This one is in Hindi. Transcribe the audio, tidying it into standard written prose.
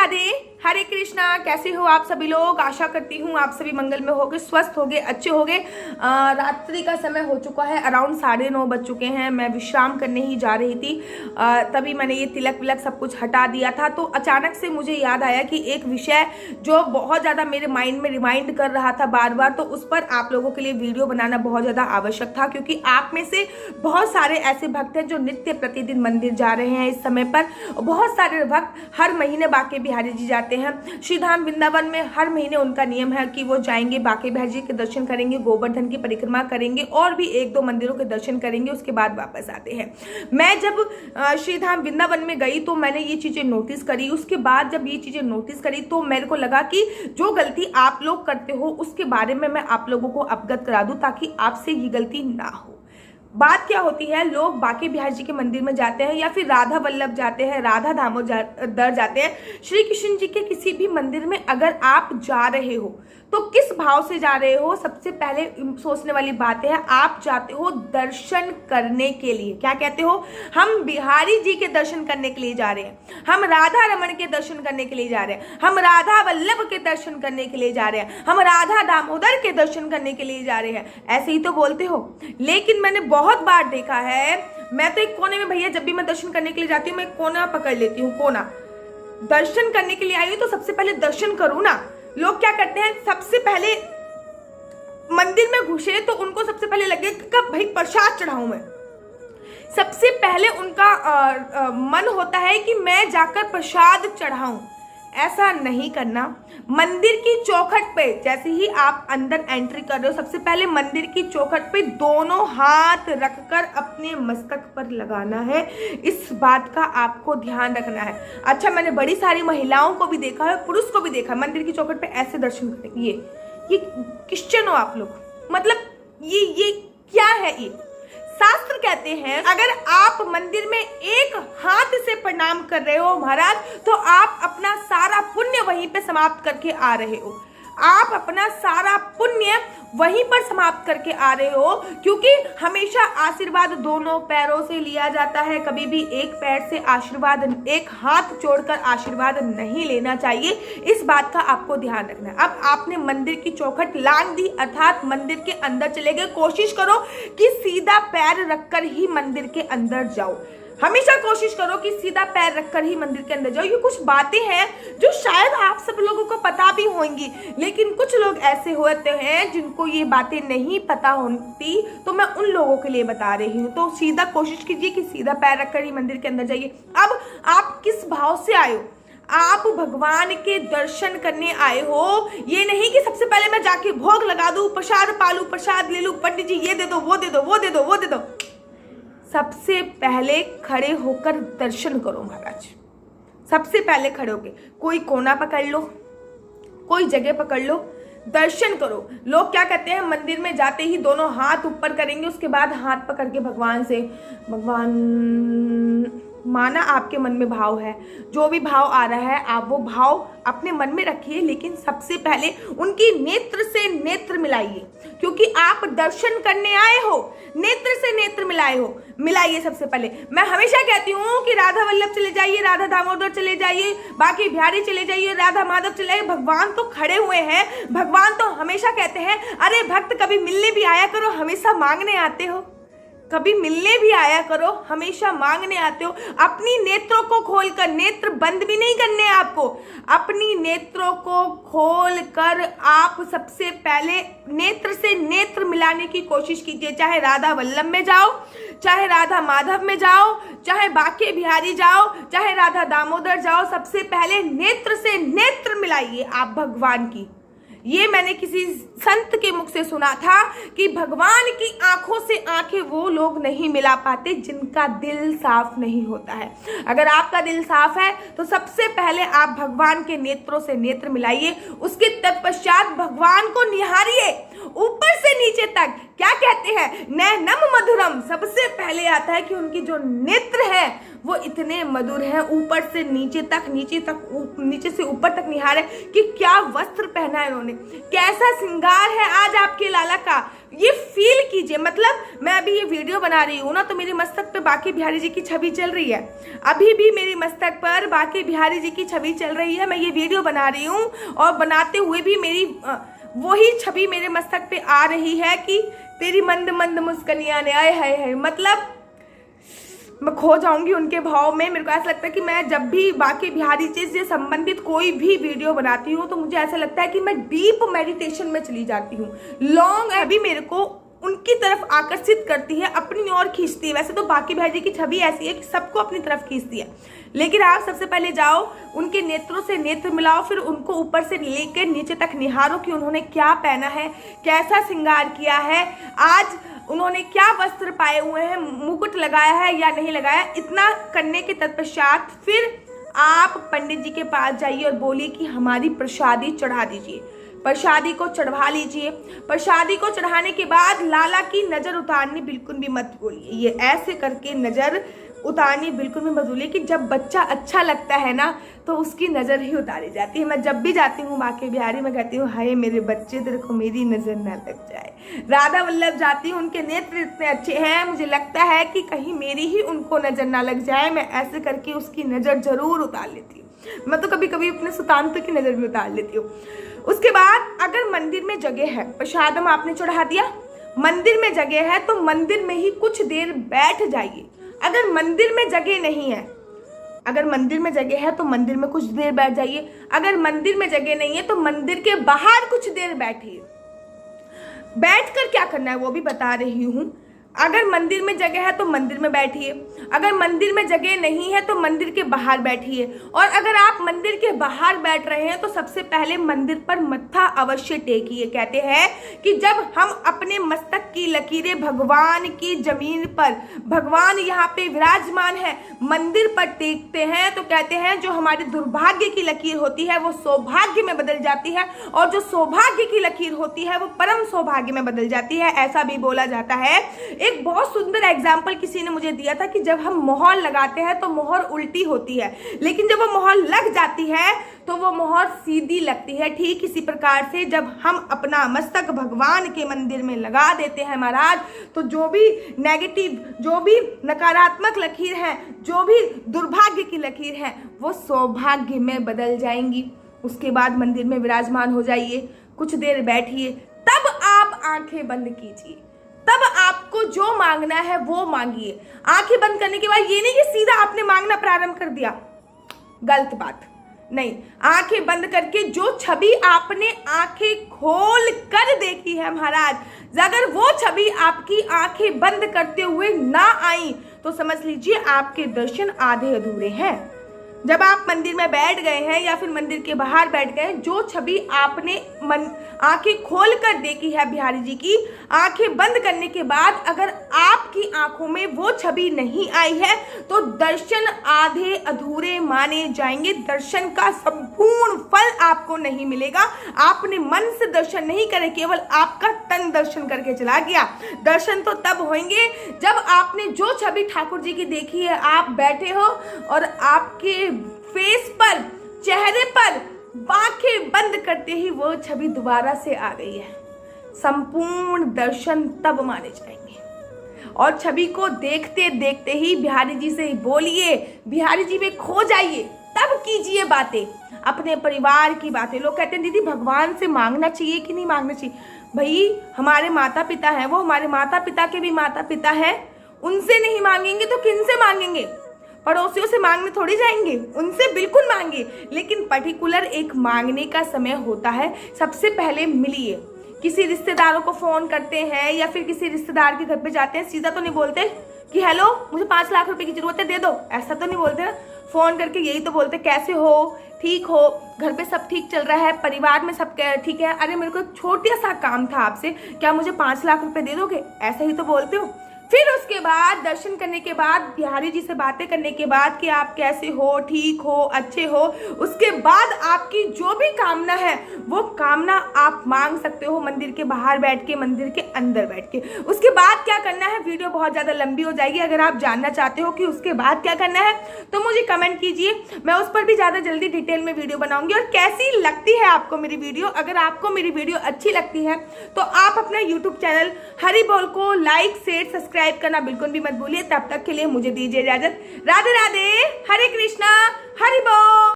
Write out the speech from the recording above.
राधे, हरे कृष्णा। कैसे हो आप सभी लोग? आशा करती हूँ आप सभी मंगल में होगे, स्वस्थ होगे, अच्छे होगे। रात्रि का समय हो चुका है, अराउंड 9:30 बज चुके हैं। मैं विश्राम करने ही जा रही थी, तभी मैंने ये तिलक विलक सब कुछ हटा दिया था। तो अचानक से मुझे याद आया कि एक विषय जो बहुत ज़्यादा मेरे माइंड में रिमाइंड कर रहा था बार बार, तो उस पर आप लोगों के लिए वीडियो बनाना बहुत ज़्यादा आवश्यक था, क्योंकि आप में से बहुत सारे ऐसे भक्त हैं जो नित्य प्रतिदिन मंदिर जा रहे हैं इस समय पर। बहुत सारे भक्त हर महीने बांके बिहारी जी जाते हैं। श्रीधाम वृंदावन में हर महीने उनका नियम है कि वो जाएंगे, बांके बिहारी जी के दर्शन करेंगे, गोवर्धन की परिक्रमा करेंगे और भी 1-2 मंदिरों के दर्शन करेंगे, उसके बाद वापस आते हैं। मैं जब श्रीधाम वृंदावन में गई तो मैंने ये चीज़ें नोटिस करी। उसके बाद जब ये चीज़ें नोटिस करी तो मेरे को लगा कि जो गलती आप लोग करते हो उसके बारे में मैं आप लोगों को अवगत करा दूं, ताकि आपसे ये गलती ना हो। बात क्या होती है, लोग बांके बिहारी जी के मंदिर में जाते हैं या फिर राधा वल्लभ जाते हैं, राधा दामोदर जाते हैं। श्री कृष्ण जी के किसी भी मंदिर में अगर आप जा रहे हो तो किस भाव से जा रहे हो? सबसे पहले सोचने वाली बात है, आप जाते हो दर्शन करने के लिए। क्या कहते हो? हम बिहारी जी के दर्शन करने के लिए जा रहे हैं, हम राधा रमन के दर्शन करने के लिए जा रहे हैं, हम राधा वल्लभ के दर्शन करने के लिए जा रहे हैं, हम राधा दामोदर के दर्शन करने के लिए जा रहे हैं। ऐसे ही तो बोलते हो। लेकिन मैंने बहुत बार देखा है, मैं तो एक कोने में, भैया जब भी मैं दर्शन करने के लिए जाती हूँ मैं कोना पकड़ लेती हूँ। कोना दर्शन करने के लिए आई हूँ तो सबसे पहले दर्शन करूँ ना। लोग क्या करते हैं, सबसे पहले मंदिर में घुसे तो उनको सबसे पहले लगे कि भाई प्रसाद चढ़ाऊं मैं। सबसे पहले उनका मन होता है कि मैं जाकर प्रसाद चढ़ाऊं। ऐसा नहीं करना। मंदिर की चौखट पे जैसे ही आप अंदर एंट्री कर रहे हो, सबसे पहले मंदिर की चौखट पे दोनों हाथ रखकर अपने मस्तक पर लगाना है। इस बात का आपको ध्यान रखना है। अच्छा, मैंने बड़ी सारी महिलाओं को भी देखा है, पुरुष को भी देखा है, मंदिर की चौखट पे ऐसे दर्शन करते। ये क्रिश्चियन हो आप लोग? मतलब ये क्या है? ये शास्त्र कहते हैं अगर आप मंदिर में एक हाथ से प्रणाम कर रहे हो महाराज, तो आप अपना सारा पुण्य वहीं पे समाप्त करके आ रहे हो। आप अपना सारा पुण्य वहीं पर समाप्त करके आ रहे हो, क्योंकि हमेशा आशीर्वाद दोनों पैरों से लिया जाता है। कभी भी एक पैर से आशीर्वाद, एक हाथ जोड़कर आशीर्वाद नहीं लेना चाहिए। इस बात का आपको ध्यान रखना है। अब आपने मंदिर की चौखट लांघ दी, अर्थात मंदिर के अंदर चले गए। कोशिश करो कि सीधा पैर रखकर ही मंदिर के अंदर जाओ। हमेशा कोशिश करो कि सीधा पैर रखकर ही मंदिर के अंदर जाओ। ये कुछ बातें हैं जो शायद आप सब लोगों को पता भी होंगी, लेकिन कुछ लोग ऐसे होते हैं जिनको ये बातें नहीं पता होती, तो मैं उन लोगों के लिए बता रही हूँ। तो सीधा कोशिश कीजिए कि सीधा पैर रखकर ही मंदिर के अंदर जाइए। अब आप किस भाव से आए हो? आप भगवान के दर्शन करने आए हो। ये नहीं कि सबसे पहले मैं जाके भोग लगा दूं, प्रसाद पालू, प्रसाद ले लूं, पंडित जी ये दे दो, वो दे दो, वो दे दो, वो दे दो। सबसे पहले खड़े होकर दर्शन करो महाराज। सबसे पहले खड़े होकर कोई कोना पकड़ लो, कोई जगह पकड़ लो, दर्शन करो। लोग क्या कहते हैं, मंदिर में जाते ही दोनों हाथ ऊपर करेंगे, उसके बाद हाथ पकड़ के भगवान से, भगवान, माना आपके मन में भाव है, जो भी भाव आ रहा है आप वो भाव अपने मन में रखिए, लेकिन सबसे पहले उनकी नेत्र से नेत्र मिलाइए, क्योंकि आप दर्शन करने आए हो। नेत्र से नेत्र मिलाइए सबसे पहले। मैं हमेशा कहती हूँ कि राधा वल्लभ चले जाइए, राधा दामोदर चले जाइए, बांके बिहारी चले जाइए, राधा माधव चले जाइए। भगवान तो खड़े हुए हैं। भगवान तो हमेशा कहते हैं, अरे भक्त कभी मिलने भी आया करो, हमेशा मांगने आते हो। कभी मिलने भी आया करो, हमेशा मांगने आते हो। अपनी नेत्रों को खोलकर, नेत्र बंद भी नहीं करने आपको, अपनी नेत्रों को खोलकर आप सबसे पहले नेत्र से नेत्र मिलाने की कोशिश कीजिए। चाहे राधा वल्लभ में जाओ, चाहे राधा माधव में जाओ, चाहे बांके बिहारी जाओ, चाहे राधा दामोदर जाओ, सबसे पहले नेत्र से नेत्र मिलाइए आप भगवान की। ये मैंने किसी संत के मुख से सुना था कि भगवान की आंखों से आंखें वो लोग नहीं मिला पाते जिनका दिल साफ नहीं होता है। अगर आपका दिल साफ है तो सबसे पहले आप भगवान के नेत्रों से नेत्र मिलाइए। उसके तत्पश्चात भगवान को निहारिए, ऊपर से नीचे तक क्या कहते हैं, नैनम मधुरम। सबसे पहले आता है कि उनकी जो नेत्र है वो इतने मधुर हैं, ऊपर से नीचे तक, नीचे से ऊपर तक निहार है कि क्या वस्त्र पहना है इन्होंने, कैसा श्रृंगार है आज आपके लाला का, ये फील कीजिए। मतलब मैं अभी ये वीडियो बना रही हूँ ना, तो मेरे मस्तक पे बांके बिहारी जी की छवि चल रही है, अभी भी मेरे मस्तक पर बांके बिहारी जी की छवि चल रही है। मैं ये वीडियो बना रही हूँ और बनाते हुए भी मेरी वही छवि मेरे मस्तक पे आ रही है कि तेरी मंद मंद मुस्कनियां ने, आए हाय हाय। मतलब मैं खो जाऊंगी उनके भाव में। मेरे को ऐसा लगता है कि मैं जब भी बांके बिहारी जी से संबंधित कोई भी वीडियो बनाती हूँ तो मुझे ऐसा लगता है कि मैं डीप मेडिटेशन में चली जाती हूँ। लॉन्ग अभी मेरे को उनकी तरफ आकर्षित करती है, अपनी ओर खींचती है। वैसे तो बांके बिहारी जी की छवि ऐसी है कि सबको अपनी तरफ खींचती है, लेकिन आप सबसे पहले जाओ उनके नेत्रों से नेत्र मिलाओ, फिर उनको ऊपर से लेकर नीचे तक निहारो कि उन्होंने क्या पहना है, कैसा श्रृंगार किया है, आज उन्होंने क्या वस्त्र पाए हुए हैं, मुकुट लगाया है या नहीं लगाया। इतना करने के तत्पश्चात फिर आप पंडित जी के पास जाइए और बोलिए कि हमारी प्रसादी चढ़ा दीजिए। प्रसादी को चढ़वा लीजिए। प्रसादी को चढ़ाने के बाद लाला की नजर उतारनी बिल्कुल भी मत बोलिए, ये ऐसे करके नजर उतारनी बिल्कुल भी मत भूलिए कि जब बच्चा अच्छा लगता है ना तो उसकी नज़र ही उतारी जाती है। मैं जब भी जाती हूँ बांके बिहारी में कहती हूँ हाय मेरे बच्चे तेरे को मेरी नज़र ना लग जाए। राधा वल्लभ जाती हूँ, उनके नेत्र इतने अच्छे हैं, मुझे लगता है कि कहीं मेरी ही उनको नज़र ना लग जाए। मैं ऐसे करके उसकी नज़र जरूर उतार लेती हूँ। मैं तो कभी कभी अपने सुतांत की नज़र भी उतार लेती हूँ। उसके बाद अगर मंदिर में जगह है, प्रसादम आपने चढ़ा दिया, मंदिर में जगह है तो मंदिर में ही कुछ देर बैठ जाइए। अगर मंदिर में जगह नहीं है, अगर मंदिर में जगह है तो मंदिर में कुछ देर बैठ जाइए। अगर मंदिर में जगह नहीं है तो मंदिर के बाहर कुछ देर बैठिए। बैठकर क्या करना है वो भी बता रही हूँ। अगर मंदिर में जगह है तो मंदिर में बैठिए, अगर मंदिर में जगह नहीं है तो मंदिर के बाहर बैठिए। और अगर आप मंदिर के बाहर बैठ रहे हैं तो सबसे पहले मंदिर पर मत्था अवश्य टेकिए। कहते हैं कि जब हम अपने मस्तक की लकीरें भगवान की जमीन पर, भगवान यहाँ पे विराजमान है, मंदिर पर टेकते हैं तो कहते हैं जो हमारी दुर्भाग्य की लकीर होती है वो सौभाग्य में बदल जाती है, और जो सौभाग्य की लकीर होती है वो परम सौभाग्य में बदल जाती है। ऐसा भी बोला जाता है। एक बहुत सुंदर एग्जाम्पल किसी ने मुझे दिया था कि जब हम मोहर लगाते हैं तो मोहर उल्टी होती है, लेकिन जब वो मोहर लग जाती है तो वो मोहर सीधी लगती है। ठीक इसी प्रकार से जब हम अपना मस्तक भगवान के मंदिर में लगा देते हैं महाराज, तो जो भी नेगेटिव, जो भी नकारात्मक लकीर है, जो भी दुर्भाग्य की लकीर है, वो सौभाग्य में बदल जाएंगी। उसके बाद मंदिर में विराजमान हो जाइए, कुछ देर बैठिए, तब आप आंखें बंद कीजिए। तब आपको जो मांगना है वो मांगिए। आंखें बंद करने के बाद ये नहीं कि सीधा आपने मांगना प्रारंभ कर दिया, गलत बात नहीं। आंखें बंद करके जो छवि आपने आंखें खोल कर देखी है महाराज, अगर वो छवि आपकी आंखें बंद करते हुए ना आई तो समझ लीजिए आपके दर्शन आधे अधूरे हैं। जब आप मंदिर में बैठ गए हैं या फिर मंदिर के बाहर बैठ गए, जो छवि आपने आंखें खोल कर देखी है बिहारी जी की, आंखें बंद करने के बाद अगर आपकी आंखों में वो छवि नहीं आई है तो दर्शन आधे अधूरे माने जाएंगे। दर्शन का संपूर्ण फल आपको नहीं मिलेगा। आपने मन से दर्शन नहीं करे, केवल आपका तन दर्शन करके चला गया। दर्शन तो तब होंगे जब आपने जो छवि ठाकुर जी की देखी है, आप बैठे हो और आपके फेस पर, चेहरे पर आंखें बंद करते ही वो छवि दोबारा से आ गई है। संपूर्ण दर्शन तब माने जाएंगे। और छवि को देखते देखते ही बिहारी जी से बोलिए, बिहारी जी में खो जाइए, तब कीजिए बातें, अपने परिवार की बातें। लोग कहते हैं दीदी भगवान से मांगना चाहिए कि नहीं मांगना चाहिए। भाई हमारे माता पिता हैं, वो हमारे माता पिता के भी माता पिता हैं, उनसे नहीं मांगेंगे तो किन से मांगेंगे? पड़ोसियों से मांगने थोड़ी जाएंगे, उनसे बिल्कुल मांगे, लेकिन पर्टिकुलर एक मांगने का समय होता है। सबसे पहले मिलिए। किसी रिश्तेदारों को फोन करते हैं या फिर किसी रिश्तेदार के घर पे जाते हैं, सीधा तो नहीं बोलते कि हेलो मुझे 5 लाख रुपए की जरूरत है दे दो, ऐसा तो नहीं बोलते ना। फोन करके यही तो बोलते कैसे हो, ठीक हो, घर पे सब ठीक चल रहा है, परिवार में सब ठीक है, अरे मेरे को एक छोटा सा काम था आपसे, क्या मुझे 5 लाख रुपए दे दोगे, ऐसा ही तो बोलते हो। फिर उसके बाद दर्शन करने के बाद बिहारी जी से बातें करने के बाद कि आप कैसे हो, ठीक हो, अच्छे हो, उसके बाद आपकी जो भी कामना है वो कामना आप मांग सकते हो मंदिर के बाहर बैठ के, मंदिर के अंदर बैठ के। उसके बाद क्या करना है, वीडियो बहुत ज़्यादा लंबी हो जाएगी। अगर आप जानना चाहते हो कि उसके बाद क्या करना है तो मुझे कमेंट कीजिए, मैं उस पर भी ज़्यादा जल्दी डिटेल में वीडियो बनाऊंगी। और कैसी लगती है आपको मेरी वीडियो, अगर आपको मेरी वीडियो अच्छी लगती है तो आप अपना यूट्यूब चैनल हरी बोल को लाइक, शेयर, सब्सक्राइब करना बिल्कुल भी मत भूलिए। तब तक के लिए मुझे दीजिए इजाजत। राधे राधे, हरे कृष्णा, हरि बोल।